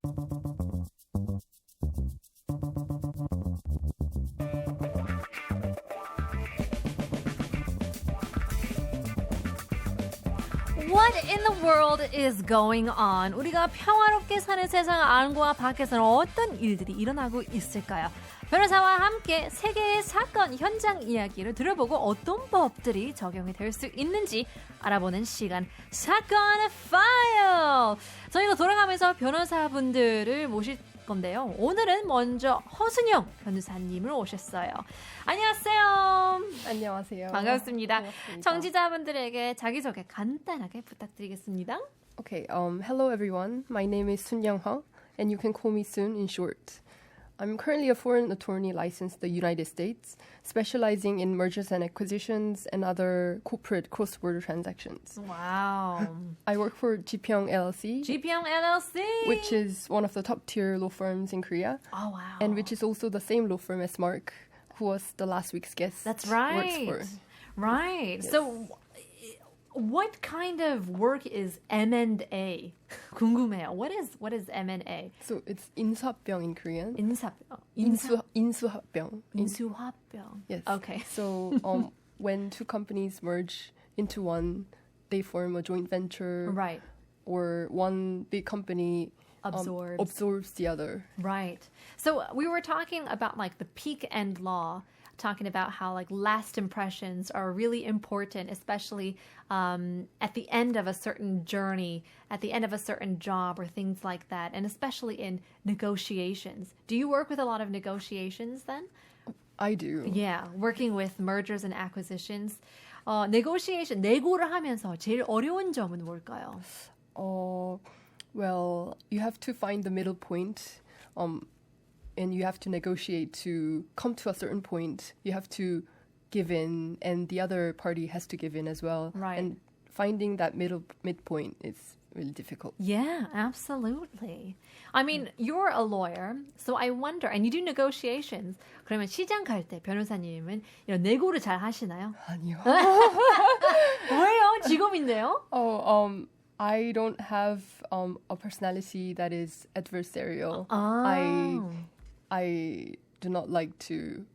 What in the world is going on? 우리가 평화롭게 사는 세상 안과 밖에서는 어떤 일들이 일어나고 있을까요? 변호사와 함께 세계의 사건 현장 이야기를 들어보고 어떤 법들이 적용이 될 수 있는지 알아보는 시간 사건File! 저희가 돌아가면서 변호사분들을 모실 건데요. 오늘은 먼저 허순영 변호사님을 오셨어요. 안녕하세요. 안녕하세요. 반갑습니다. 청취자분들에게 자기소개 간단하게 부탁드리겠습니다. Okay, hello everyone. My name is Sun Young-ho, and you can call me Sun in short. I'm currently a foreign attorney licensed in the United States, specializing in mergers and acquisitions and other corporate cross-border transactions. Wow. I work for GP형 LLC, GP형 LLC, which is one of the top-tier law firms in Korea, oh wow, and which is also the same law firm as Mark, who was the last week's guest. That's right. Works for. Right. Yes. So, what kind of work is M&A? 궁금해요. What is M&A? So it's 인수합병 in Korean. 인수합병. 인수합병. 인수합병. Yes. Okay. So when two companies merge into one, they form a joint venture. Right. Or one big company absorbs the other. Right. So we were talking about like the peak end law, talking about how like last impressions are really important, especially at the end of a certain journey, at the end of a certain job or things like that, and especially in negotiations. Do you work with a lot of negotiations then? I do. Yeah, working with mergers and acquisitions. Negotiation, 내고를 하면서 제일 어려운 점은 뭘까요? Well, you have to find the middle point, and you have to negotiate to come to a certain point. You have to give in, and the other party has to give in as well. Right. And finding that midpoint is really difficult. Yeah, absolutely. I mean, you're a lawyer, so I wonder, and you do negotiations. 그러면 시장 갈 때 변호사님은 이런 내고를 잘 하시나요? 아니요. 왜요? 직업인데요? I don't have a personality that is adversarial. I do not like to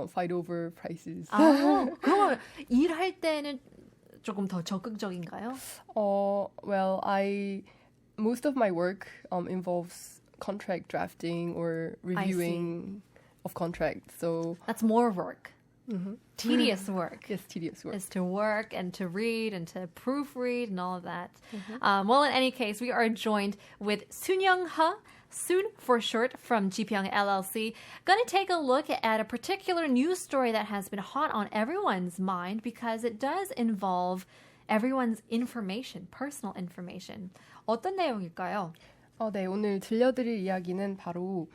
fight over prices. 그러면 일할 때는 조금 더 적극적인가요? Well, most of my work involves contract drafting or reviewing of contracts. So that's more work. Mm-hmm. Tedious work. Yes, tedious work. Is to work and to read and to proofread and all of that. Mm-hmm. Well, in any case, we are joined with Sun Young-ho, Sun for short, from GP형 LLC. Going to take a look at a particular news story that has been hot on everyone's mind because it does involve everyone's information, personal information. 어떤 내용일까요? 네, 오늘 들려드릴 이야기는 바로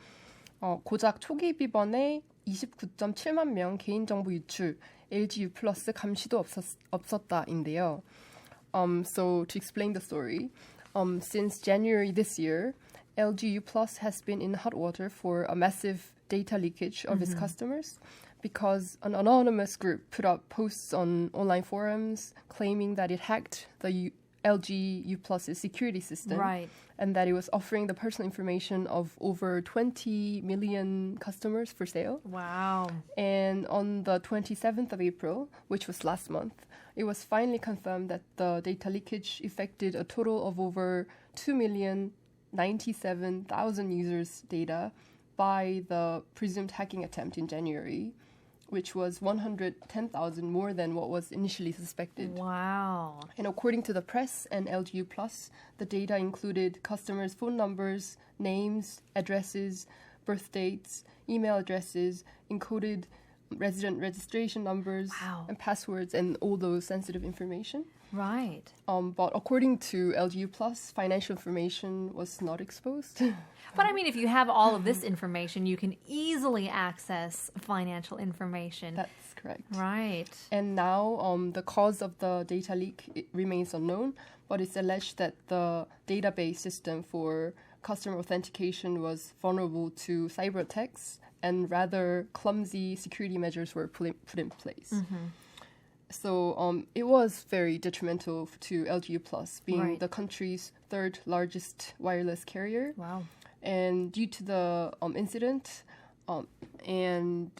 고작 초기 비번에 29.7만 명 개인정보 유출, LGU 플러스 감시도 없었다인데요. So to explain the story, since January this year, LGU Plus has been in hot water for a massive data leakage of its customers because an anonymous group put up posts on online forums claiming that it hacked the LG U Plus's security system, right, and that it was offering the personal information of over 20 million customers for sale. Wow. And on the 27th of April, which was last month, it was finally confirmed that the data leakage affected a total of over 2,097,000 users' data by the presumed hacking attempt in January, which was 110,000 more than what was initially suspected. Wow. And according to the press and LGU Plus, the data included customers' phone numbers, names, addresses, birth dates, email addresses, encoded resident registration numbers, wow, and passwords, and all those sensitive information. Right. But according to LGU Plus, financial information was not exposed. But I mean, if you have all of this information, you can easily access financial information. That's correct. Right. And now the cause of the data leak remains unknown, but it's alleged that the database system for customer authentication was vulnerable to cyber attacks, and rather clumsy security measures were put in place. Mm-hmm. So it was very detrimental to LGU Plus, being right, the country's third largest wireless carrier. Wow. And due to the incident, and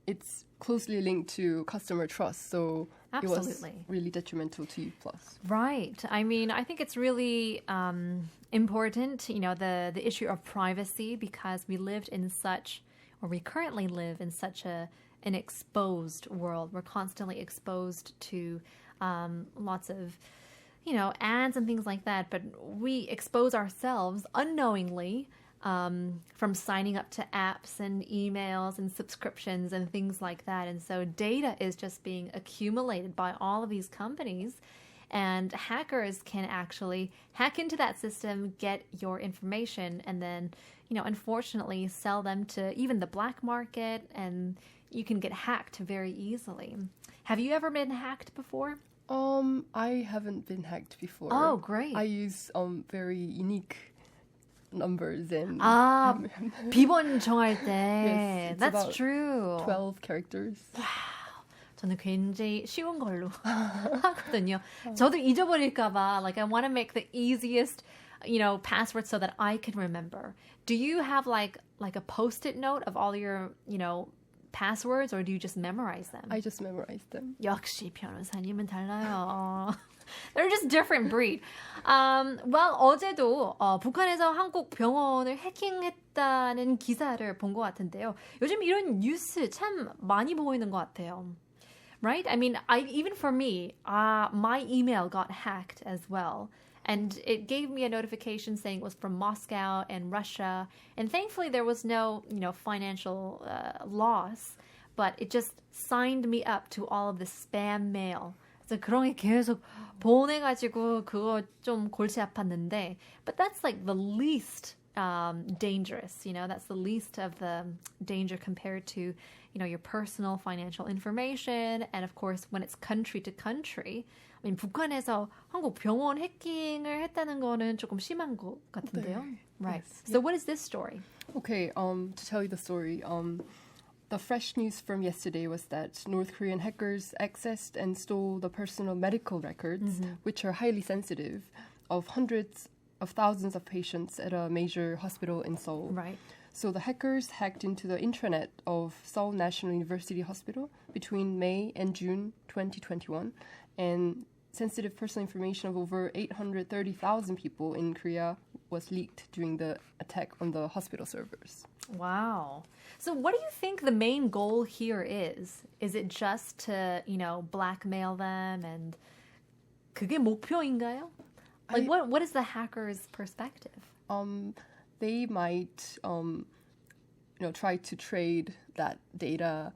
it's closely linked to customer trust, so Absolutely. it was really detrimental to U+. Right. I mean, I think it's really important, the issue of privacy, because we currently live in such an exposed world. We're constantly exposed to lots of, ads and things like that. But we expose ourselves unknowingly from signing up to apps and emails and subscriptions and things like that. And so data is just being accumulated by all of these companies. And hackers can actually hack into that system, get your information, and then, unfortunately sell them to even the black market, and you can get hacked very easily. Have you ever been hacked before? I haven't been hacked before. Oh, great. I use very unique numbers and 비번 정할 때. Yes, it's That's about true. 12 characters. 저는 굉장히 쉬운 걸로 하거든요. 저도 잊어버릴까봐, I want to make the easiest, password so that I can remember. Do you have like a post-it note of all your, passwords, or do you just memorize them? I just memorized them. 역시 변호사님은 달라요. They're just different breed. Well, 어제도 북한에서 한국 병원을 해킹했다는 기사를 본 것 같은데요. 요즘 이런 뉴스 참 많이 보이는 것 같아요. Right? I mean, even for me, my email got hacked as well. And it gave me a notification saying it was from Moscow and Russia. And thankfully, there was no, financial loss. But it just signed me up to all of the spam mail. 그래서 그런 게 계속 보내가지고 그거 좀 골치 아팠는데. But that's like the least dangerous, that's the least of the danger compared to, your personal financial information. And of course, when it's country to country, I mean, 북한에서 한국 병원 해킹을 했다는 거는 조금 심한 것 같은데요. 네. Right. Yes. So what is this story? Okay, to tell you the story, the fresh news from yesterday was that North Korean hackers accessed and stole the personal medical records, which are highly sensitive, of hundreds of thousands of patients at a major hospital in Seoul. Right. So the hackers hacked into the intranet of Seoul National University Hospital between May and June 2021, and sensitive personal information of over 830,000 people in Korea was leaked during the attack on the hospital servers. Wow. So what do you think the main goal here is? Is it just to, blackmail them, and 그게 목표인가요? What is the hacker's perspective? They might, try to trade that data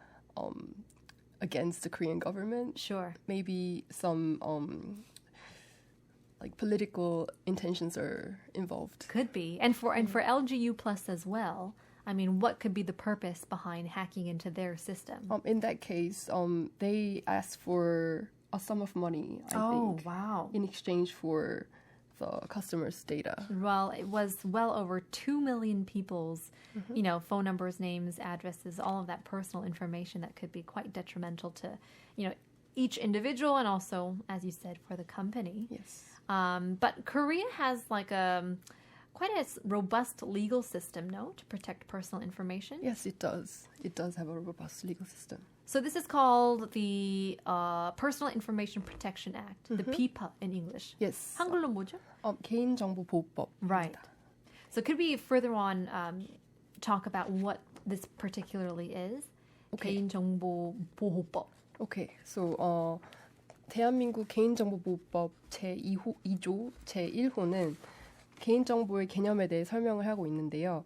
against the Korean government. Sure. Maybe some political intentions are involved. Could be. And for LGU Plus as well. I mean, what could be the purpose behind hacking into their system? In that case, they asked for a sum of money, I think. Oh, wow. In exchange for the customer's data. Well, it was well over 2 million people's, phone numbers, names, addresses, all of that personal information that could be quite detrimental to, each individual and also, as you said, for the company. Yes. But Korea has quite a robust legal system, no, to protect personal information? Yes, it does. It does have a robust legal system. So this is called the Personal Information Protection Act, the PIPA in English. Yes. 한글로 뭐죠? 개인정보보호법. Right. So could we further on talk about what this particularly is? Okay. 개인정보보호법. Okay. So 대한민국 개인정보보호법 제2조 제1호는 개인정보의 개념에 대해 설명을 하고 있는데요.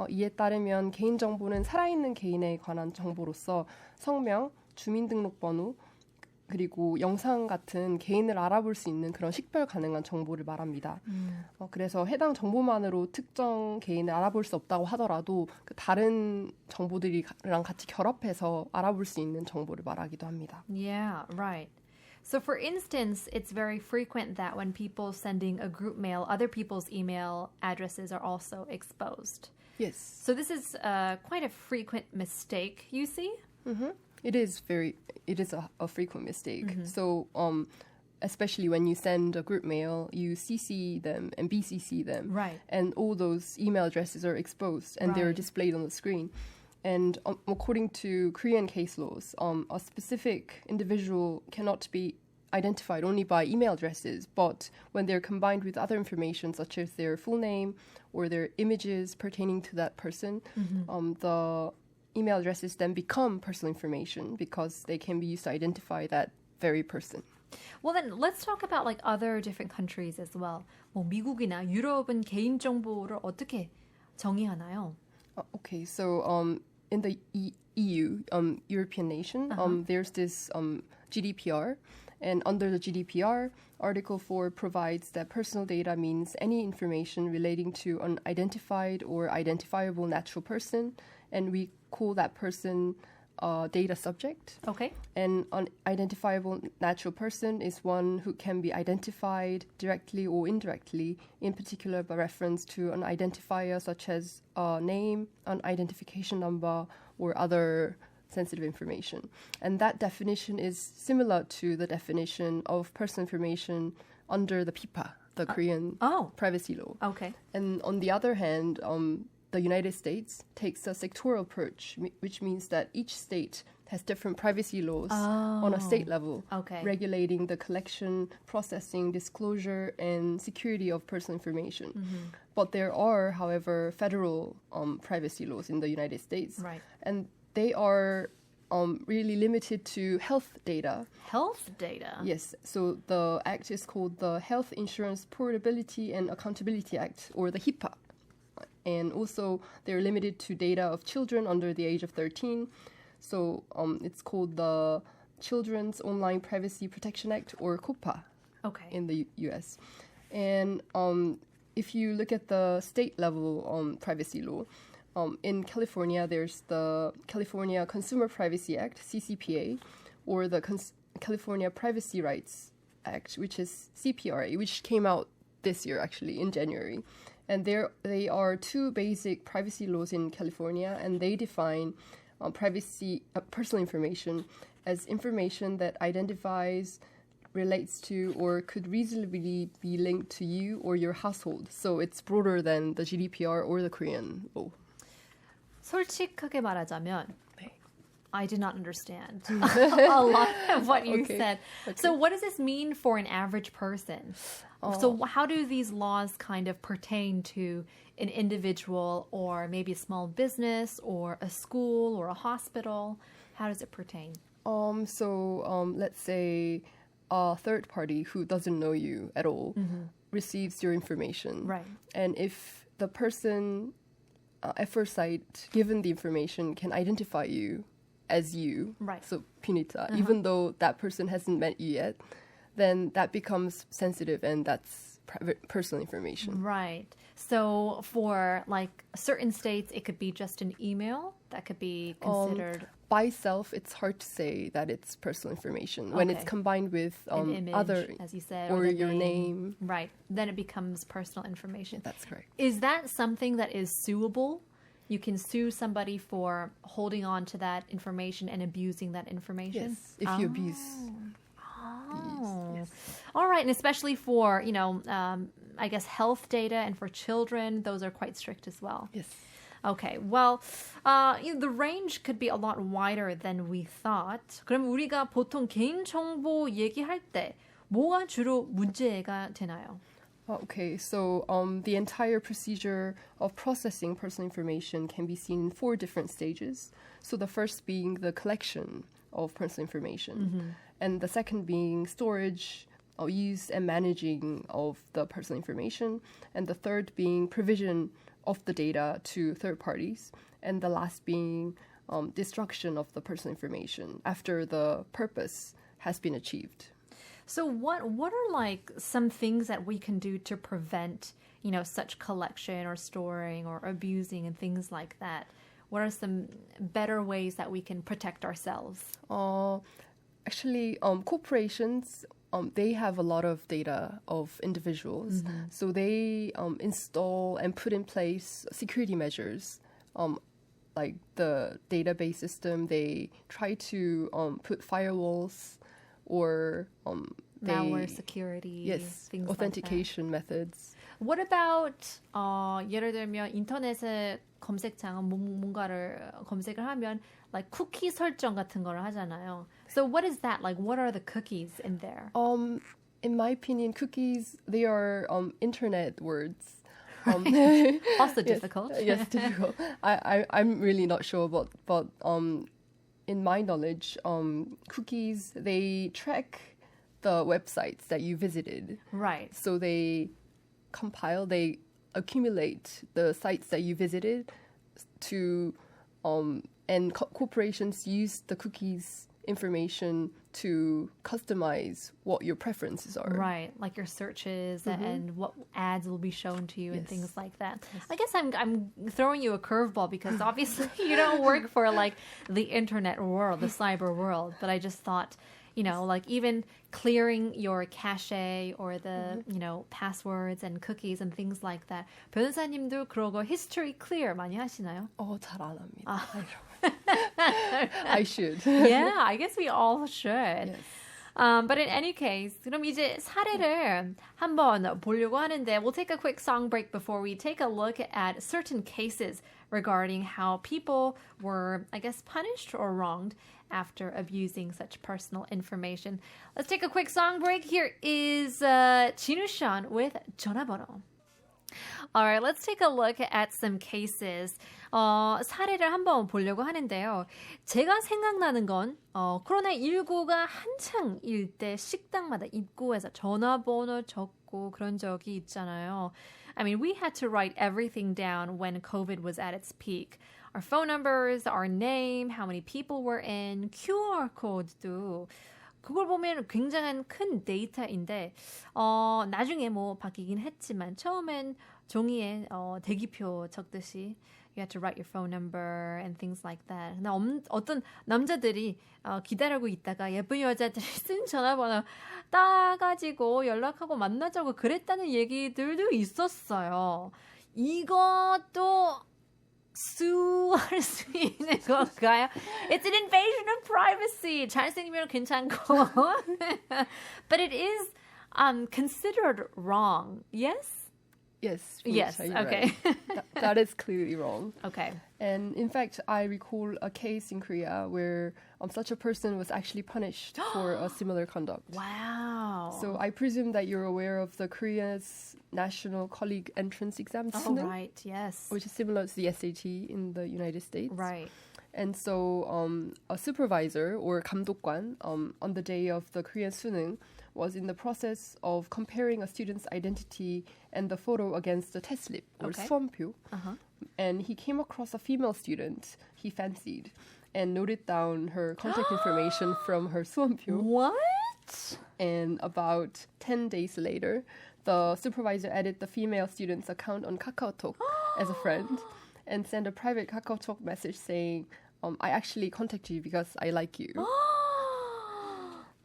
이에 따르면 개인정보는 살아있는 개인에 관한 정보로서 성명, 주민등록번호, 그리고 영상 같은 개인을 알아볼 수 있는 그런 식별 가능한 정보를 말합니다. 그래서 해당 정보만으로 특정 개인을 알아볼 수 없다고 하더라도 그 다른 정보들이랑 같이 결합해서 알아볼 수 있는 정보를 말하기도 합니다. Yeah, right. So for instance, it's very frequent that when people sending a group mail, other people's email addresses are also exposed. Yes. So this is quite a frequent mistake, you see? It is a frequent mistake. So especially when you send a group mail, you CC them and BCC them. Right. And all those email addresses are exposed and they're Right. displayed on the screen. And according to Korean case laws, a specific individual cannot be identified only by email addresses, but when they're combined with other information such as their full name or their images pertaining to that person, the email addresses then become personal information because they can be used to identify that very person. Well, then let's talk about like other different countries as well. 뭐 미국이나 유럽은 개인정보를 어떻게 정의하나요? Okay, so in the EU, European nation, there's this GDPR, and under the GDPR, Article 4 provides that personal data means any information relating to an identified or identifiable natural person, and we call that person data subject. Okay. An unidentifiable natural person is one who can be identified directly or indirectly, in particular by reference to an identifier such as a name, an identification number, or other sensitive information. And that definition is similar to the definition of personal information under the PIPA, the Korean privacy law. Okay. And on the other hand, the United States takes a sectoral approach, which means that each state has different privacy laws on a state level, regulating the collection, processing, disclosure, and security of personal information. But there are, however, federal privacy laws in the United States. Right. And they are really limited to health data. Health data? Yes. So the act is called the Health Insurance Portability and Accountability Act, or the HIPAA. And also, they're limited to data of children under the age of 13. So it's called the Children's Online Privacy Protection Act, or COPPA, in the U.S. And if you look at the state-level privacy law, in California, there's the California Consumer Privacy Act, CCPA, or the California Privacy Rights Act, which is CPRA, which came out this year, actually, in January. And they are two basic privacy laws in California, and they define personal information as information that identifies, relates to, or could reasonably be linked to you or your household. So it's broader than the GDPR or the Korean law. 솔직하게 말하자면, I did not understand a lot of what you said. So what does this mean for an average person? So how do these laws kind of pertain to an individual or maybe a small business or a school or a hospital? How does it pertain? Let's say a third party who doesn't know you at all receives your information. Right. And if the person at first sight given the information can identify you as you, so Punita, even though that person hasn't met you yet, then that becomes sensitive and that's personal information. Right. So for like certain states, it could be just an email that could be considered. By itself, it's hard to say that it's personal information. When it's combined with an image, other, as you said, or your name. Right. Then it becomes personal information. That's correct. Is that something that is suable? You can sue somebody for holding on to that information and abusing that information? Yes, if you abuse. Yes. All right. And especially for, I guess health data and for children, those are quite strict as well. Yes. Okay. Well, the range could be a lot wider than we thought. 그럼 우리가 보통 개인정보 얘기할 때 뭐가 주로 문제가 되나요? Okay, so the entire procedure of processing personal information can be seen in 4 different stages. So the first being the collection of personal information, and the second being storage, use and managing of the personal information, and the third being provision of the data to third parties, and the last being destruction of the personal information after the purpose has been achieved. So what are like some things that we can do to prevent, such collection or storing or abusing and things like that? What are some better ways that we can protect ourselves? Actually, corporations, they have a lot of data of individuals. So they install and put in place security measures, like the database system. They try to put firewalls or malware security, yes, things authentication methods. What about 예를 들면 인터넷에 검색창 뭔가를 검색을 하면 like 쿠키 설정 같은 걸 하잖아요. So what is that? Like what are the cookies in there? In my opinion, cookies, they are internet words. Also difficult. Yes, difficult. I'm really not sure, but in my knowledge, cookies, they track the websites that you visited. Right. So they accumulate the sites that you visited to, and corporations use the cookies information to customize what your preferences are. Right, like your searches and what ads will be shown to you and Yes. things like that. Yes. I guess I'm throwing you a curveball because obviously you don't work for like the internet world, the cyber world. But I just thought, you know, like even clearing your cache or the, you know, passwords and cookies and things like that. 변호사님도 그러고 history clear 많이 하시나요? 잘 안 합니다. I should. Yeah, I guess we all should. Yes. But in any case, 그럼 이제 사례를 한번 보려고 하는데 we'll take a quick song break before we take a look at certain cases regarding how people were, I guess, punished or wronged after abusing such personal information. Let's take a quick song break. Here is 진우 Sean with 전화번호. All right, let's take a look at some cases. 사례를 한번 보려고 하는데요. 제가 생각나는 건 코로나19가 한창일 때 식당마다 입구에서 전화번호 적고 그런 적이 있잖아요. I mean, we had to write everything down when COVID was at its peak. Our phone numbers, our name, how many people were in, QR code도 그걸 보면 굉장한 큰 데이터인데 나중에 뭐 바뀌긴 했지만 처음엔 종이에 대기표 적듯이 you had to write your phone number and things like that. 근데 어떤 남자들이 기다리고 있다가 예쁜 여자들이 쓴 전화번호 따가지고 연락하고 만나자고 그랬다는 얘기들도 있었어요. 이것도 수할 수 있는 건가요? It's an invasion of privacy. 잘생기면 괜찮고. But it is considered wrong. Yes? Yes. Yes. Okay. Right. That is clearly wrong. Okay. And in fact, I recall a case in Korea where such a person was actually punished for a similar conduct. Wow. So I presume that you're aware of the Korea's National Colleague Entrance Exam, Oh, right. Yes. which is similar to the SAT in the United States. Right. And so a supervisor or 감독관 on the day of the Korean 수능 was in the process of comparing a student's identity and the photo against the test slip or 수험표. And he came across a female student he fancied and noted down her contact information from her 수험표. What? And about 10 days later, the supervisor added the female student's account on KakaoTalk as a friend and sent a private KakaoTalk message saying, I actually contacted you because I like you.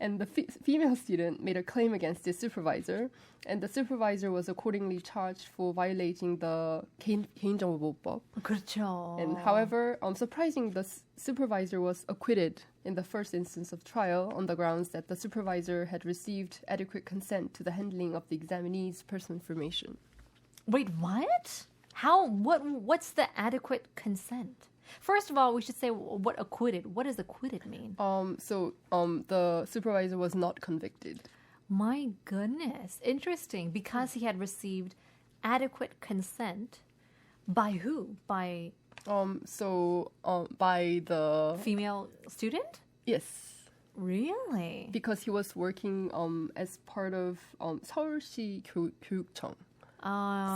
And the female student made a claim against the supervisor, and the supervisor was accordingly charged for violating the 개인정보보호법. 그렇죠. And however, surprising, the supervisor was acquitted in the first instance of trial on the grounds that the supervisor had received adequate consent to the handling of the examinee's personal information. Wait, what? How? What's the adequate consent? First of all, we should say what acquitted. What does acquitted mean? So the supervisor was not convicted. My goodness. Interesting. Because he had received adequate consent by who? By by the female student? Yes. Really? Because he was working as part of 서울시 교육청.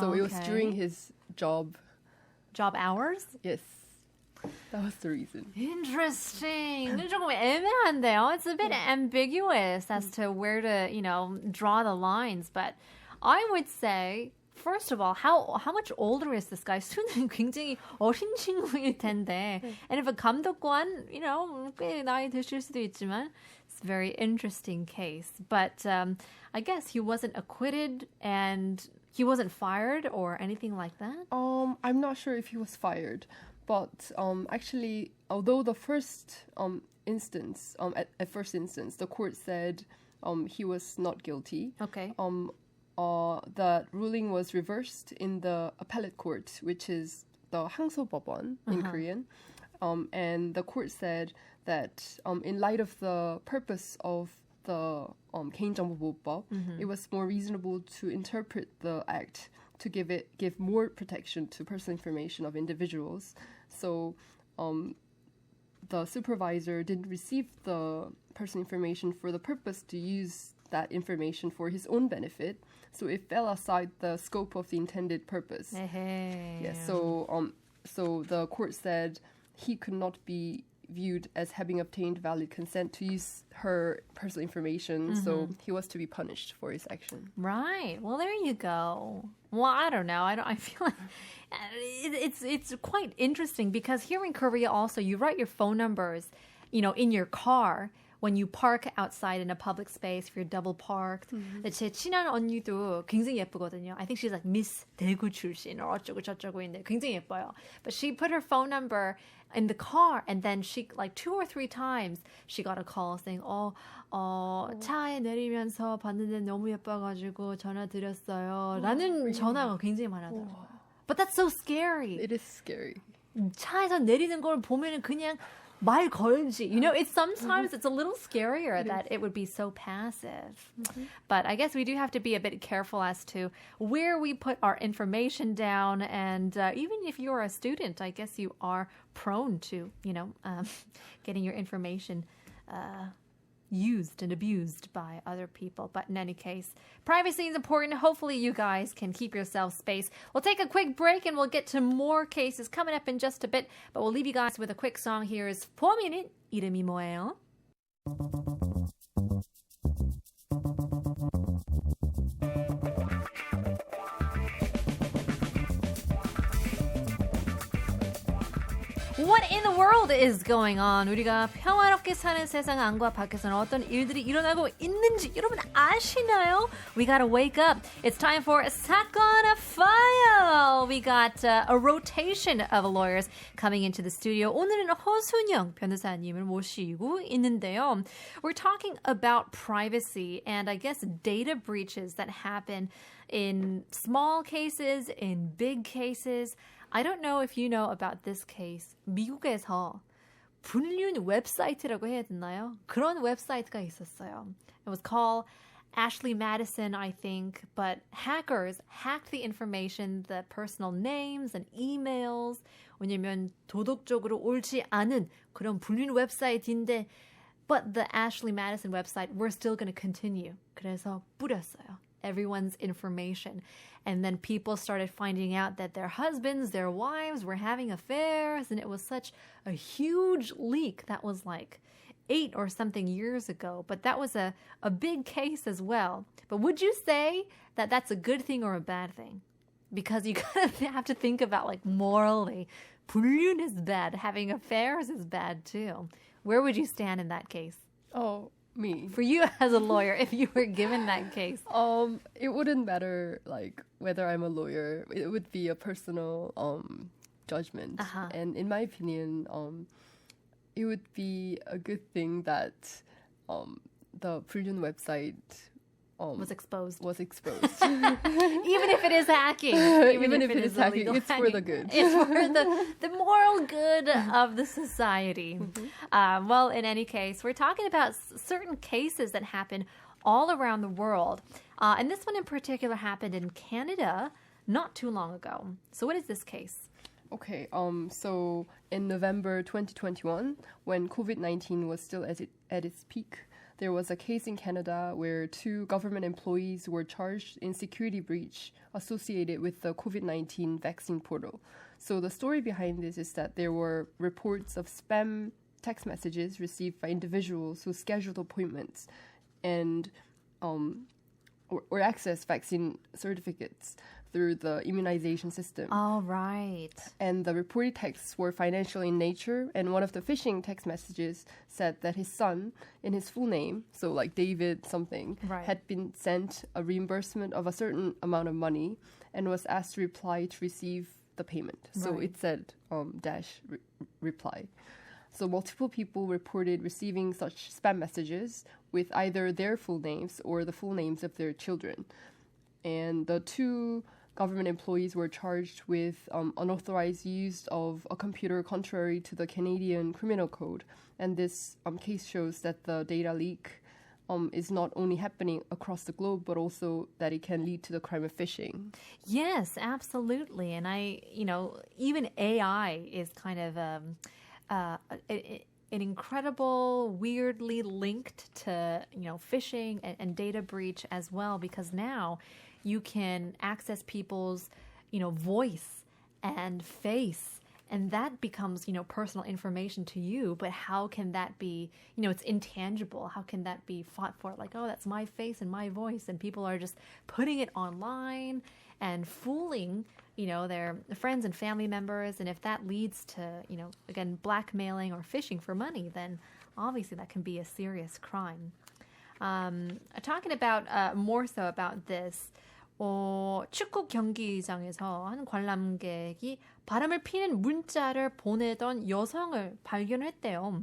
So it was during his job hours? Yes. That was the reason. Interesting. 조금 애매한데요. It's a bit ambiguous as to where to, draw the lines. But I would say, first of all, how much older is this guy? 수는 굉장히 어린 친구일 텐데. And if a 감독관, 꽤 나이 드실 수도 있지만, it's a very interesting case. But I guess he wasn't acquitted and he wasn't fired or anything like that? I'm not sure if he was fired. But actually, although the first instance, at first instance, the court said he was not guilty. Okay. The ruling was reversed in the appellate court, which is the 항소법원 in Korean. And the court said that in light of the purpose of the 개인정보보호법, it was more reasonable to interpret the act to give more protection to personal information of individuals. So the supervisor didn't receive the personal information for the purpose to use that information for his own benefit. So it fell outside the scope of the intended purpose. Yes. So the court said he could not be viewed as having obtained valid consent to use her personal information, so he was to be punished for his action. Right. Well, there you go. Well, I don't know. I feel like it's quite interesting because here in Korea also, you write your phone numbers, in your car when you park outside in a public space, if you're double parked. 제 친한 언니도 굉장히 예쁘거든요. I think she's like Miss 대구 출신 or 어쩌고 저쩌고인데 굉장히 예뻐요. But she put her phone number in the car and then she like 2 or 3 times she got a call saying 차에 내리면서 봤는데 너무 예뻐가지고 전화 드렸어요. 라는 전화가 굉장히 많았더라고요. But that's so scary. It is scary. 차에서 내리는 걸 보면은 그냥 말 걸지. It's sometimes it's a little scarier that it would be so passive. But I guess we do have to be a bit careful as to where we put our information down. And even if you're a student, I guess you are prone to, getting your information used and abused by other people. But in any case, privacy is important. Hopefully you guys can keep yourself space. We'll take a quick break and we'll get to more cases coming up in just a bit. But we'll leave you guys with a quick song. Here is 포미닛 이름이 뭐예요? What in the world is going on? 우리가 평화롭게 사는 세상 안과 밖에서는 어떤 일들이 일어나고 있는지 여러분 아시나요? We gotta wake up. It's time for 사건File. We got a rotation of lawyers coming into the studio. 오늘은 허순영 변호사님을 모시고 있는데요. We're talking about privacy and I guess data breaches that happen in small cases, in big cases. I don't know if you know about this case. 미국에서 불륜 웹사이트라고 해야 되나요? 그런 웹사이트가 있었어요. It was called Ashley Madison, I think, but hackers hacked the information, the personal names and emails. 왜냐면 도덕적으로 옳지 않은 그런 불륜 웹사이트인데 but the Ashley Madison website, we're still going to continue. 그래서 뿌렸어요. Everyone's information. And then people started finding out that their husbands, their wives were having affairs. And it was such a huge leak. That was like 8 or something years ago. But that was a big case as well. But would you say that that's a good thing or a bad thing? Because you kind of have to think about like morally. 불륜 is bad. Having affairs is bad too. Where would you stand in that case? Oh, me. For you as a lawyer, if you were given that case. It wouldn't matter like whether I'm a lawyer. It would be a personal judgment. And in my opinion, it would be a good thing that the 불륜 website was exposed. Even if it is hacking. Even if it is hacking, it's for the good. It's for the moral good of the society. Well, in any case, we're talking about certain cases that happen all around the world. And this one in particular happened in Canada not too long ago. So what is this case? Okay, so in November 2021, when COVID-19 was still at its peak, there was a case in Canada where 2 government employees were charged in security breach associated with the COVID-19 vaccine portal. So the story behind this is that there were reports of spam text messages received by individuals who scheduled appointments and or access vaccine certificates through the immunization system. All right. And the reported texts were financial in nature, and one of the phishing text messages said that his son, in his full name, so like David something, had been sent a reimbursement of a certain amount of money and was asked to reply to receive the payment. So it said dash reply. So multiple people reported receiving such spam messages with either their full names or the full names of their children. And the two government employees were charged with unauthorized use of a computer contrary to the Canadian Criminal Code. And this case shows that the data leak is not only happening across the globe, but also that it can lead to the crime of phishing. Yes, absolutely. And even AI is kind of an incredible, weirdly linked to, phishing and data breach as well, because now you can access people's, voice and face, and that becomes, personal information to you. But how can that be, it's intangible. How can that be fought for? Like, oh, that's my face and my voice. And people are just putting it online and fooling, their friends and family members. And if that leads to, again, blackmailing or phishing for money, then obviously that can be a serious crime. Talking about more so about this, 축구 경기장에서 한 관람객이 바람을 피는 문자를 보내던 여성을 발견했대요.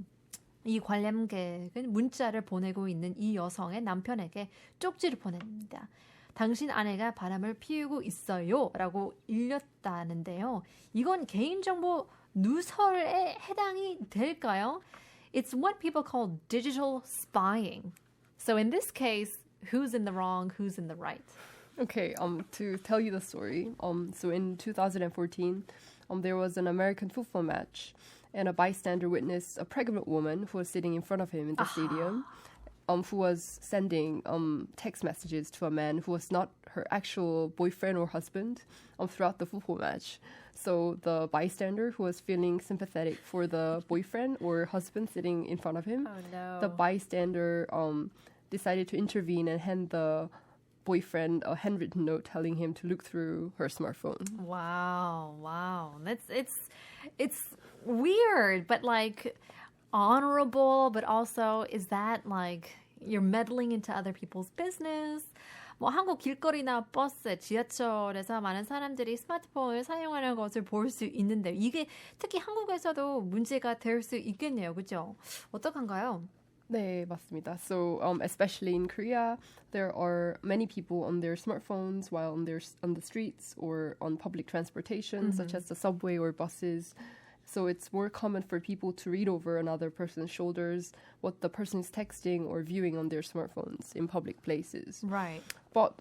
이 관람객은 문자를 보내고 있는 이 여성의 남편에게 쪽지를 보냅니다. 당신 아내가 바람을 피우고 있어요 라고 일렸다는데요. 이건 개인정보 누설에 해당이 될까요? It's what people call digital spying. So in this case, who's in the wrong, who's in the right? Okay, to tell you the story, so in 2014, there was an American football match, and a bystander witnessed a pregnant woman who was sitting in front of him in the stadium, who was sending text messages to a man who was not her actual boyfriend or husband throughout the football match. So the bystander who was feeling sympathetic for the boyfriend or husband sitting in front of him, the bystander decided to intervene and hand the boyfriend a handwritten note telling him to look through her smartphone. Wow. It's weird, but like honorable, but also is that like you're meddling into other people's business? 뭐 한국 길거리나 버스, 지하철에서 많은 사람들이 스마트폰을 사용하는 것을 볼 수 있는데 이게 특히 한국에서도 문제가 될 수 있겠네요. 그렇죠? 어떡한가요? 네, 맞습니다. So, especially in Korea, there are many people on their smartphones while on the streets or on public transportation, such as the subway or buses. So it's more common for people to read over another person's shoulders what the person is texting or viewing on their smartphones in public places. Right. But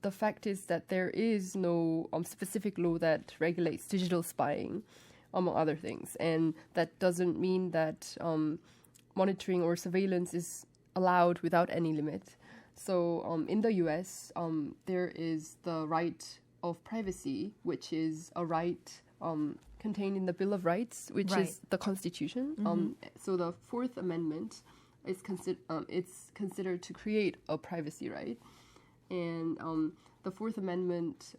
the fact is that there is no specific law that regulates digital spying, among other things. And that doesn't mean that monitoring or surveillance is allowed without any limit. So in the US, there is the right of privacy, which is a right contained in the Bill of Rights, which is the Constitution. So the Fourth Amendment is it's considered to create a privacy right. And the Fourth Amendment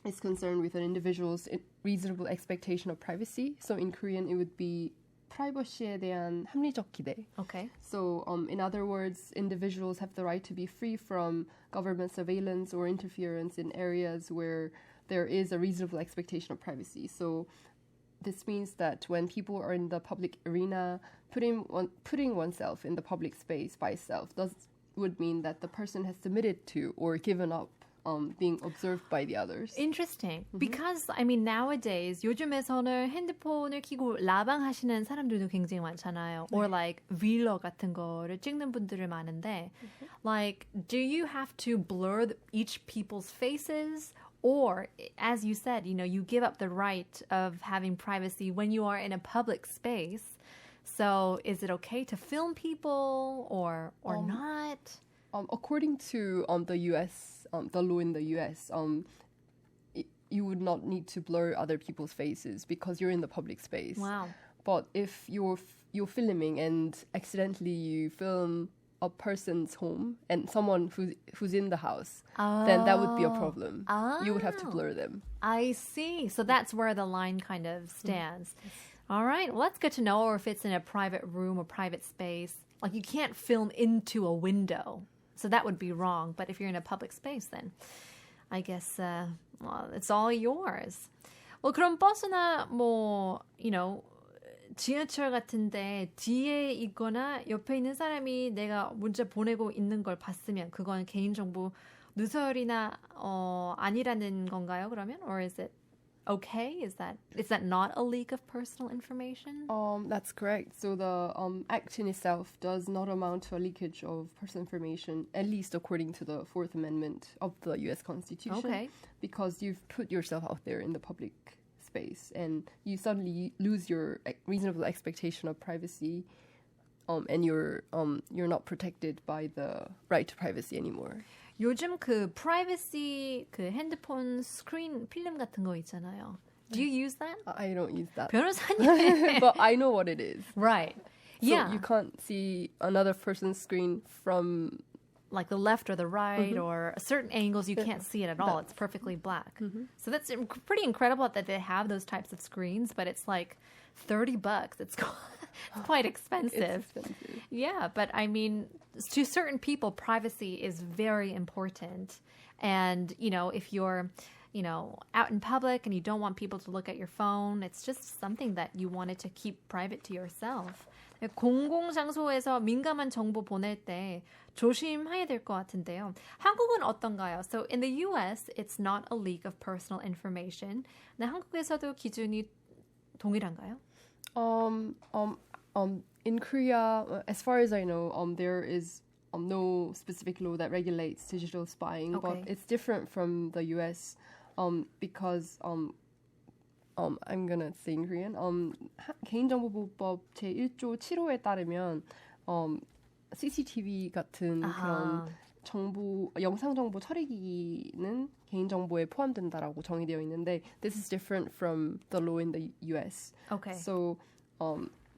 is concerned with an individual's reasonable expectation of privacy. So in Korean, it would be 프라이버시에 대한 합리적 기대. Okay. So, in other words, individuals have the right to be free from government surveillance or interference in areas where there is a reasonable expectation of privacy. So, this means that when people are in the public arena, putting oneself in the public space by itself would mean that the person has submitted to or given up being observed by the others. Interesting. Because, nowadays, 요즘에서는 핸드폰을 켜고 라방 하시는 사람들도 굉장히 많잖아요. Or like, vlog 같은 거를 찍는 분들을 많은데, like, do you have to blur each people's faces? Or, as you said, you give up the right of having privacy when you are in a public space. So, is it okay to film people or not? According to the U.S., the law in the U.S., you would not need to blur other people's faces because you're in the public space. Wow. But if you're filming and accidentally you film a person's home and someone who's in the house, then that would be a problem. You would have to blur them. I see. So that's where the line kind of stands. All right. Well, that's good to know. Or if it's in a private room or private space, like you can't film into a window. So that would be wrong. But if you're in a public space, then I guess, it's all yours. Well, 그럼 버스나 지하철 같은데 뒤에 있거나 옆에 있는 사람이 내가 문자 보내고 있는 걸 봤으면 그건 개인정보 누설이나 아니라는 건가요? 그러면, or is it okay? Is that not a leak of personal information? That's correct. So the act in itself does not amount to a leakage of personal information, at least according to the Fourth Amendment of the U.S. Constitution. Okay. Because you've put yourself out there in the public space, and you suddenly lose your reasonable expectation of privacy, and you're not protected by the right to privacy anymore. 요즘 그 프라이버시 그 핸드폰 스크린 필름 같은 거 있잖아요. Do you use that? I don't use that. 변호사님. But I know what it is. Right. So Yeah. you can't see another person's screen from like the left or the right or certain angles, you can't see it at all. It's perfectly black. So that's pretty incredible that they have those types of screens, but it's like $30. It's quite expensive. It's expensive. Yeah, but I mean, to certain people, privacy is very important. And, if you're, out in public and you don't want people to look at your phone, it's just something that you wanted to keep private to yourself. 공공장소에서 민감한 정보 보낼 때 조심해야 될 것 같은데요. 한국은 어떤가요? So in the US, it's not a leak of personal information. 근데 한국에서도 기준이 동일한가요? In Korea, as far as I know, there is no specific law that regulates digital spying, Okay. but it's different from the US because I'm gonna say in Korean. 개인정보보호법 제1조 7호에 따르면 CCTV 같은 그런 영상 정보 처리기기는 개인정보에 포함된다라고 정의되어 있는데 this is different from the law in the US. Okay. So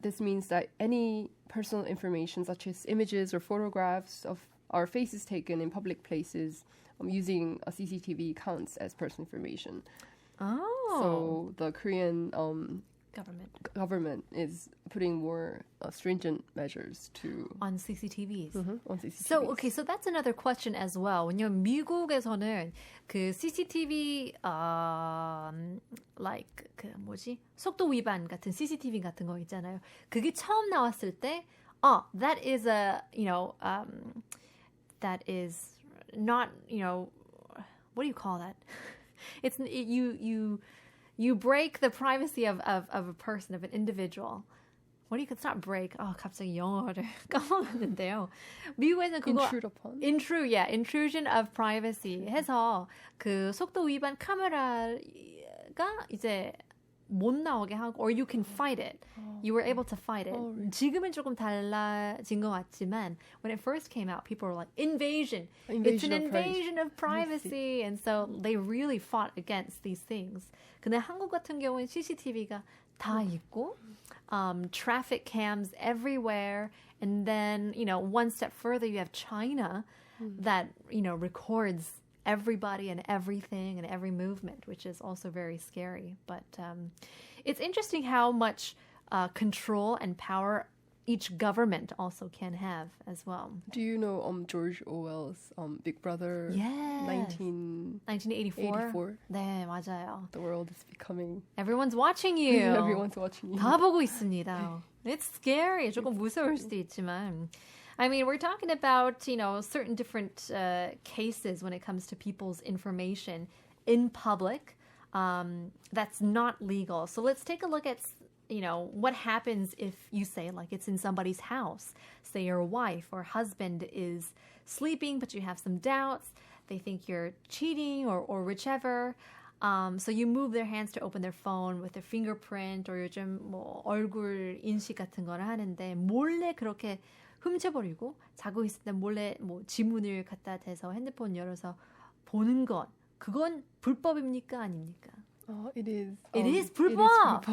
this means that any personal information such as images or photographs of our faces taken in public places using a CCTV counts as personal information. Oh. So the Korean government is putting more stringent measures to on CCTVs. on CCTVs. So that's another question as well. 왜냐면 미국에서는 그 CCTV like 그 뭐지? 속도 위반 같은 CCTV 같은 거 있잖아요. 그게 처음 나왔을 때 that is that is not, what do you call that? You break the privacy of a person, of an individual. It's not break. 갑자기 영어를 까먹었는데요. 미국에는 그거 intrude upon. intrusion of privacy 해서 그 속도 위반 카메라가 이제 못 나오게 하고, or you can fight it. You were able to fight it. Really? 지금은 조금 달라진 것 같지만 when it first came out, people were like, invasion. It's an invasion of privacy. And so they really fought against these things. 근데 한국 같은 경우는 CCTV가 다 있고, traffic cams everywhere. And then, one step further, you have China that, records everybody and everything and every movement, which is also very scary. But it's interesting how much control and power each government also can have as well. Do you know George Orwell's Big Brother? Yes. 1984. 네, 맞아요. The world is becoming. Everyone's watching you. Everyone's watching you. 다 보고 있습니다. It's scary. 조금 무서울 수도 있지만. I mean, we're talking about, certain different cases when it comes to people's information in public that's not legal. So let's take a look at, what happens if you say, like, it's in somebody's house. Say your wife or husband is sleeping, but you have some doubts. They think you're cheating or whichever. So you move their hands to open their phone with their fingerprint, or 요즘 뭐 얼굴 인식 같은 걸 하는데 몰래 그렇게 훔쳐버리고 자고 있을 때 몰래 뭐 지문을 갖다 대서 핸드폰 열어서 보는 것, 그건 불법입니까 아닙니까? It is. It is 불법.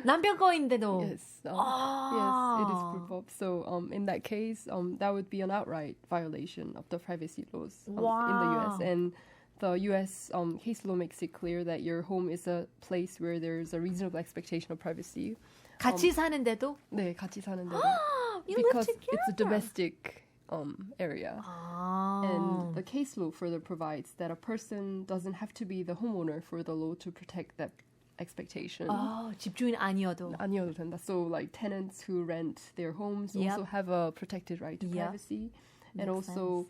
남편 거인데도. Yes. Yes, it is 불법. So in that case, that would be an outright violation of the privacy laws in the U.S. And the U.S. Case law makes it clear that your home is a place where there's a reasonable expectation of privacy. 같이 사는데도? 네, 같이 사는데도. You because live together. it's a domestic area. And the case law further provides that a person doesn't have to be the homeowner for the law to protect that expectation. 집주인 아니어도. 아니어도 된다. So like tenants who rent their homes also have a protected right to privacy. And also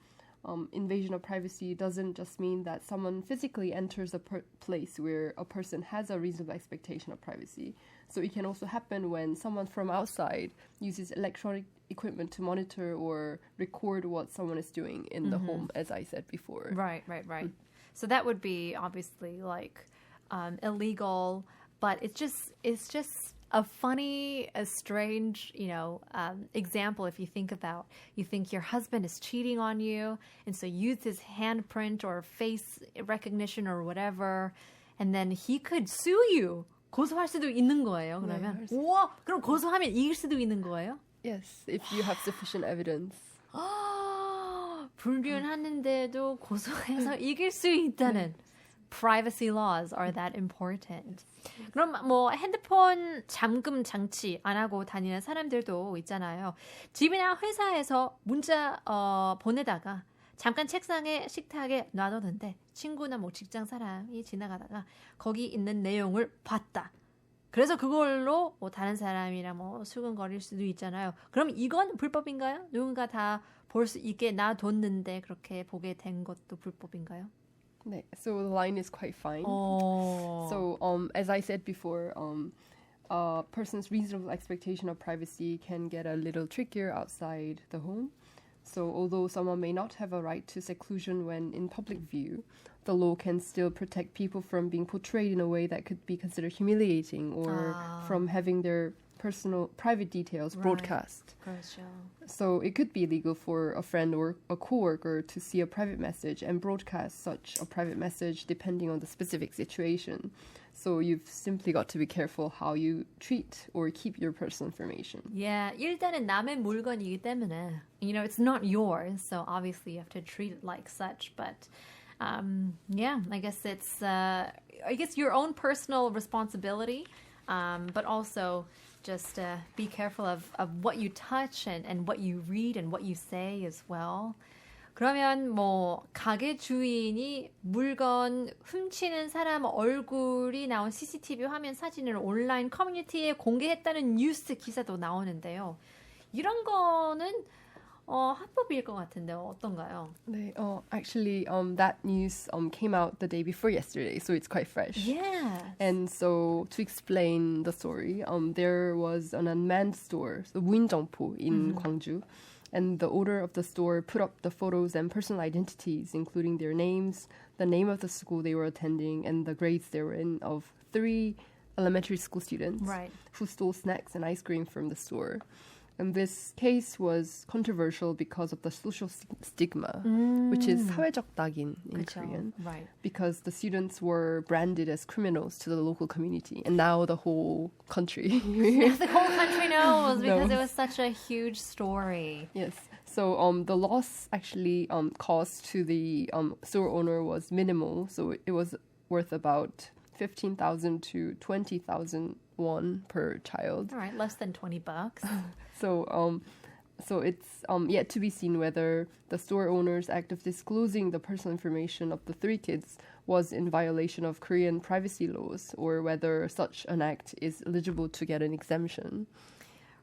invasion of privacy doesn't just mean that someone physically enters a place where a person has a reasonable expectation of privacy. So it can also happen when someone from outside uses electronic equipment to monitor or record what someone is doing in the home, as I said before. Right. So that would be obviously like illegal, but it's just a funny, a strange, example. If you think your husband is cheating on you, and so use his handprint or face recognition or whatever, and then he could sue you. 고소할 수도 있는 거예요. 그러면 우와, 그럼 고소하면 이길 수도 있는 거예요? Yes, if you have sufficient evidence. 불륜하는데도 고소해서 이길 수 있다는. Privacy laws are that important. 그럼 뭐 핸드폰 잠금 장치 안 하고 다니는 사람들도 있잖아요. 집이나 회사에서 문자 보내다가 잠깐 책상에 식탁에 놔뒀는데 친구나 뭐 직장 사람이 지나가다가 거기 있는 내용을 봤다. 그래서 그걸로 뭐 다른 사람이랑 뭐 수근거릴 수도 있잖아요. 그럼 이건 불법인가요? 누군가 다 볼 수 있게 놔뒀는데 그렇게 보게 된 것도 불법인가요? 네, so the line is quite fine. So as I said before, a person's reasonable expectation of privacy can get a little trickier outside the home. So although someone may not have a right to seclusion when in public view, the law can still protect people from being portrayed in a way that could be considered humiliating or from having their personal private details broadcast. 그렇죠. So it could be illegal for a friend or a coworker to see a private message and broadcast such a private message depending on the specific situation. So you've simply got to be careful how you treat or keep your personal information. Yeah, 일단은 남의 물건이기 때문에, it's not yours, so obviously you have to treat it like such. But I guess it's your own personal responsibility, but also just be careful of what you touch and what you read and what you say as well. 그러면 뭐 가게 주인이 물건 훔치는 사람 얼굴이 나온 CCTV 화면 사진을 온라인 커뮤니티에 공개했다는 뉴스 기사도 나오는데요. 이런 거는 합법일 것 같은데요. 어떤가요? 네, actually, that news came out the day before yesterday, so it's quite fresh. Yes. And so to explain the story, there was an unmanned store, so 무인점포 in Gwangju. And the owner of the store put up the photos and personal identities, including their names, the name of the school they were attending, and the grades they were in of 3 elementary school students who stole snacks and ice cream from the store. And this case was controversial because of the social stigma, which is 사회적 낙인 in Korean. Right. Because the students were branded as criminals to the local community. And now the whole country. The whole country knows because it was such a huge story. Yes. So the loss actually caused to the store owner was minimal. So it was worth about 15,000 to 20,000 won per child. All right, less than $20. So it's yet to be seen whether the store owner's act of disclosing the personal information of the 3 kids was in violation of Korean privacy laws or whether such an act is eligible to get an exemption.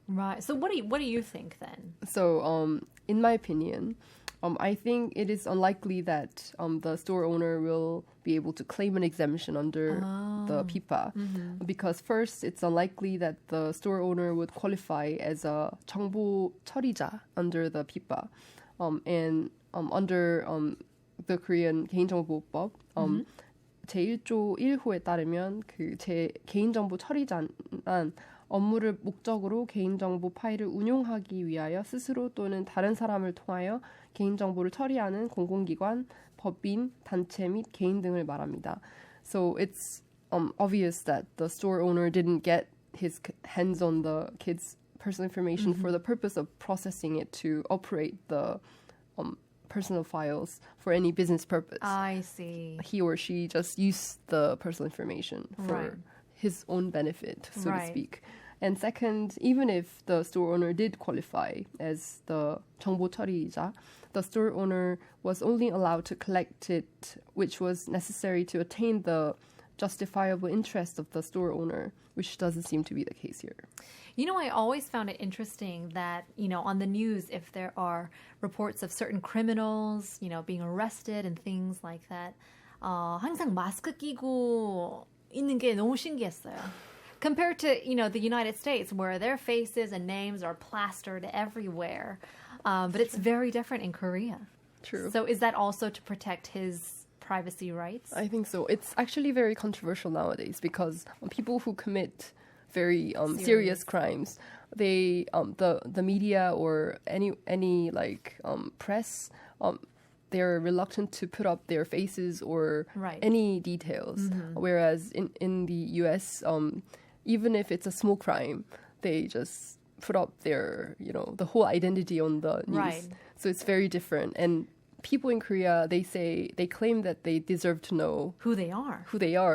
Right. So what do you think then? So in my opinion, I think it is unlikely that the store owner will be able to claim an exemption under the PIPA because first, it's unlikely that the store owner would qualify as a 정보 처리자 under the PIPA. And under the Korean 개인정보보호법, 제1조 1호에 따르면 개인정보 처리자는 업무를 목적으로 개인정보 파일을 운용하기 위하여 스스로 또는 다른 사람을 통하여 개인정보를 처리하는 공공기관, 법인, 단체 및 개인 등을 말합니다. So it's obvious that the store owner didn't get his hands on the kids' personal information for the purpose of processing it to operate the personal files for any business purpose. I see. He or she just used the personal information for his own benefit, so to speak. And second, even if the store owner did qualify as the 정보 처리자, the store owner was only allowed to collect it, which was necessary to attain the justifiable interest of the store owner, which doesn't seem to be the case here. You know, I always found it interesting that, you know, on the news, if there are reports of certain criminals, you know, being arrested and things like that, 항상 마스크 끼고 있는 게 너무 신기했어요. Compared to, you know, the United States, where their faces and names are plastered everywhere. But it's very different in Korea. True. So is that also to protect his privacy rights? I think so. It's actually very controversial nowadays because people who commit very serious crimes, they the media or any like press, they're reluctant to put up their faces or any details. Whereas in the U.S., even if it's a small crime, they just put up their, you know, the whole identity on the news. Right. So it's very different. And people in Korea, they claim that they deserve to know who they are.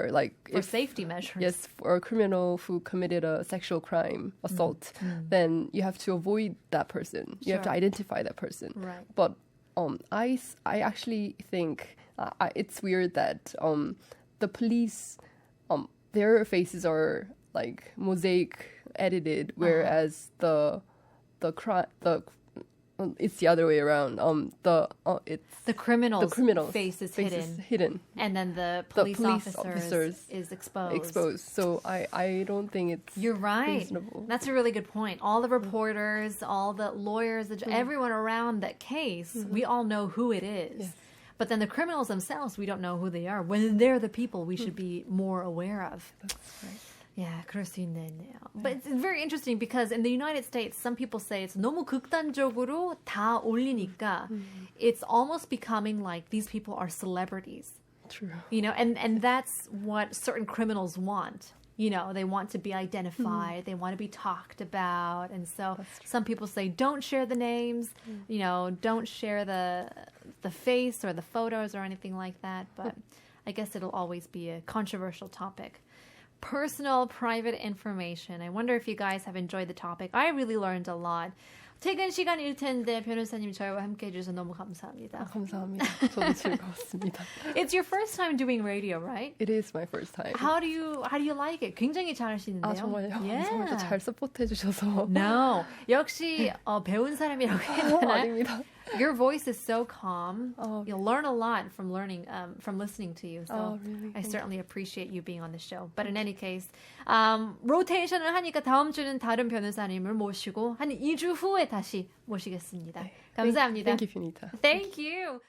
Like for safety measures. Yes, for a criminal who committed a sexual crime, assault, then you have to avoid that person. You have to identify that person. Right. But I actually think it's weird that the police, their faces are like mosaic edited, whereas it's the other way around. The criminal's face is hidden. And then the police officers is exposed. So I don't think it's You're right. reasonable. That's a really good point. All the reporters, all the lawyers, everyone around that case, we all know who it is. Yes. But then the criminals themselves, we don't know who they are. When they're the people we should be more aware of. That's right. Yeah, 그럴 수 있네요. But it's very interesting because in the United States, some people say it's 너무 극단적으로 다 올리니까 it's almost becoming like these people are celebrities. True. You know, and that's what certain criminals want. You know, they want to be identified, they want to be talked about. And so some people say, don't share the names, you know, don't share the face or the photos or anything like that. But I guess it'll always be a controversial topic. Personal, private information. I wonder if you guys have enjoyed the topic. I really learned a lot. 퇴근 시간일 텐데 변호사님 저희와 함께 해주셔서 너무 감사합니다. 감사합니다. 저도 즐거웠습니다. It's your first time doing radio, right? It is my first time. How do you like it? 굉장히 잘하시는데요. 정말요? Yeah. 감사합니다. 잘 서포트해 주셔서. No. 역시 배운 사람이라고 했잖아요. 아닙니다. Your voice is so calm. You'll learn a lot from listening to you. So really? I certainly appreciate you being on the show. But in any case, 로테이션을 하니까 다음 주는 다른 변호사님을 모시고 한 2주 후에 다시 모시겠습니다. 감사합니다. Thank you, Finita. Thank you.